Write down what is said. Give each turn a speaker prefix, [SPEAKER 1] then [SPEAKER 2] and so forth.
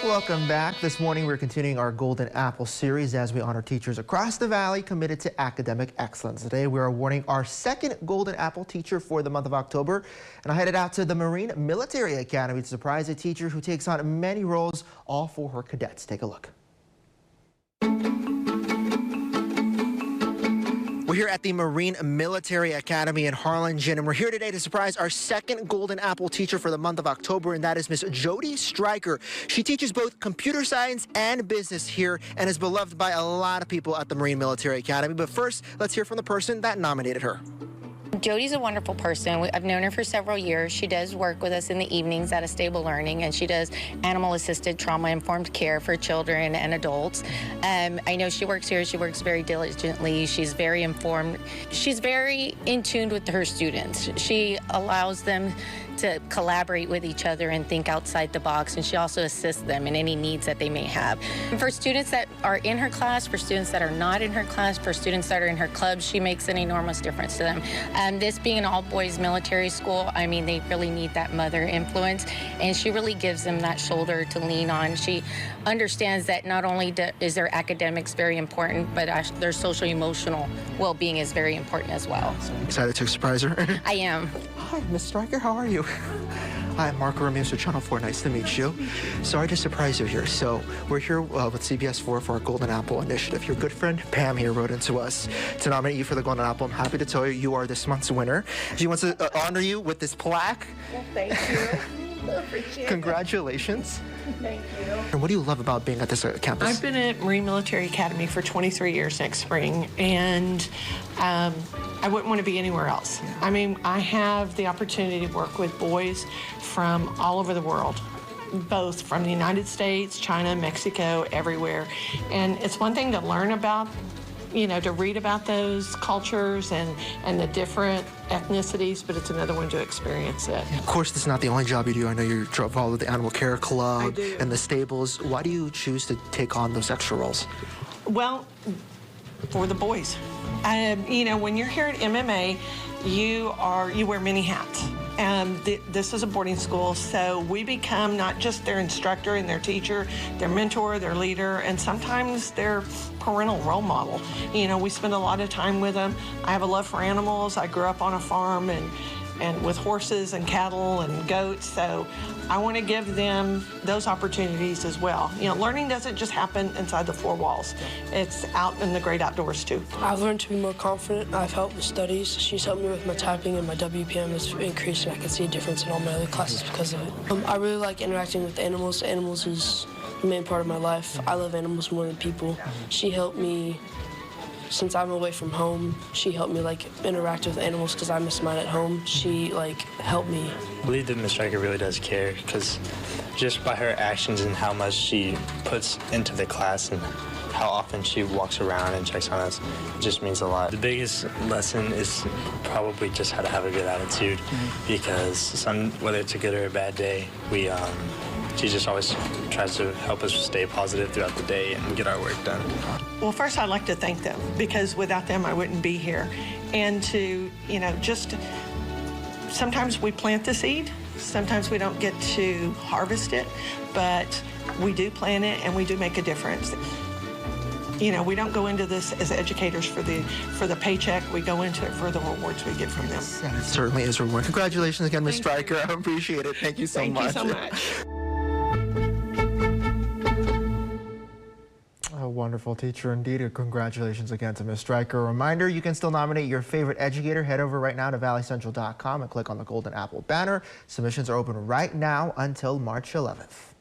[SPEAKER 1] Welcome back. This morning we're continuing our Golden Apple series as we honor teachers across the valley committed to academic excellence. Today we are awarding our second Golden Apple teacher for the month of October, and I headed out to the Marine Military Academy to surprise a teacher who takes on many roles, all for her cadets. Take a look. We're here at the Marine Military Academy in Harlingen, and we're here today to surprise our second Golden Apple teacher for the month of October, and that is Miss Jodie Stryker. She teaches both computer science and business here and is beloved by a lot of people at the Marine Military Academy. But first, let's hear from the person that nominated her.
[SPEAKER 2] Jodie's a wonderful person. I've known her for several years. She does work with us in the evenings at a Stable Learning, and she does animal-assisted trauma-informed care for children and adults. I know she works here. She works very diligently. She's very informed. She's very in tune with her students. She allows them to collaborate with each other and think outside the box, and she also assists them in any needs that they may have. And for students that are in her class, for students that are not in her class, for students that are in her clubs, she makes an enormous difference to them. This being an all-boys military school, I mean, they really need that mother influence, and she really gives them that shoulder to lean on. She understands that not only is their academics very important, but their social-emotional well-being is very important as well.
[SPEAKER 1] Excited to surprise her?
[SPEAKER 2] I am.
[SPEAKER 1] Hi, Miss Stryker, how are you? Hi, I'm Marco Ramirez with Channel 4. Nice to meet you. Sorry to surprise you here. So we're here with CBS 4 for our Golden Apple Initiative. Your good friend Pam here wrote into us to nominate you for the Golden Apple. I'm happy to tell you you are this month's winner. She wants to honor you with this plaque.
[SPEAKER 3] Well, thank you. Appreciate
[SPEAKER 1] Congratulations.
[SPEAKER 3] Thank you.
[SPEAKER 1] And what do you love about being at this campus?
[SPEAKER 3] I've been at Marine Military Academy for 23 years next spring, and I wouldn't want to be anywhere else. I mean, I have the opportunity to work with boys from all over the world, both from the United States, China, Mexico, everywhere. And it's one thing to learn about, you know, to read about those cultures and the different ethnicities, but it's another one to experience it.
[SPEAKER 1] Of course, this is not the only job you do. I know you're involved with the Animal Care Club and the stables. Why do you choose to take on those extra roles?
[SPEAKER 3] Well, for the boys. You know, when you're here at MMA, you wear many hats. And this is a boarding school, so we become not just their instructor and their teacher, their mentor, their leader, and sometimes their parental role model. You know, we spend a lot of time with them. I have a love for animals. I grew up on a farm and with horses and cattle and goats, so I want to give them those opportunities as well. You know, learning doesn't just happen inside the four walls. It's out in the great outdoors too.
[SPEAKER 4] I've learned to be more confident. I've helped with studies. She's helped me with my typing, and my WPM has increased, and I can see a difference in all my other classes because of it. I really like interacting with animals. Animals is the main part of my life. I love animals more than people. She helped me. Since I'm away from home, she helped me interact with animals because I miss mine at home. She helped me.
[SPEAKER 5] I believe that Miss Stryker really does care because just by her actions and how much she puts into the class and how often she walks around and checks on us, it just means a lot. The biggest lesson is probably just how to have a good attitude because whether it's a good or a bad day, she just always tries to help us stay positive throughout the day and get our work done.
[SPEAKER 3] Well, first I'd like to thank them because without them I wouldn't be here. And to, you know, just sometimes we plant the seed, sometimes we don't get to harvest it, but we do plant it and we do make a difference. You know, we don't go into this as educators for the paycheck. We go into it for the rewards we get from them.
[SPEAKER 1] And it certainly is rewarding. Congratulations again, Miss Stryker. I appreciate it. Thank you so much.
[SPEAKER 3] Thank you so much.
[SPEAKER 1] A wonderful teacher indeed. Congratulations again to Ms. Stryker. A reminder, you can still nominate your favorite educator. Head over right now to valleycentral.com and click on the Golden Apple banner. Submissions are open right now until March 11th.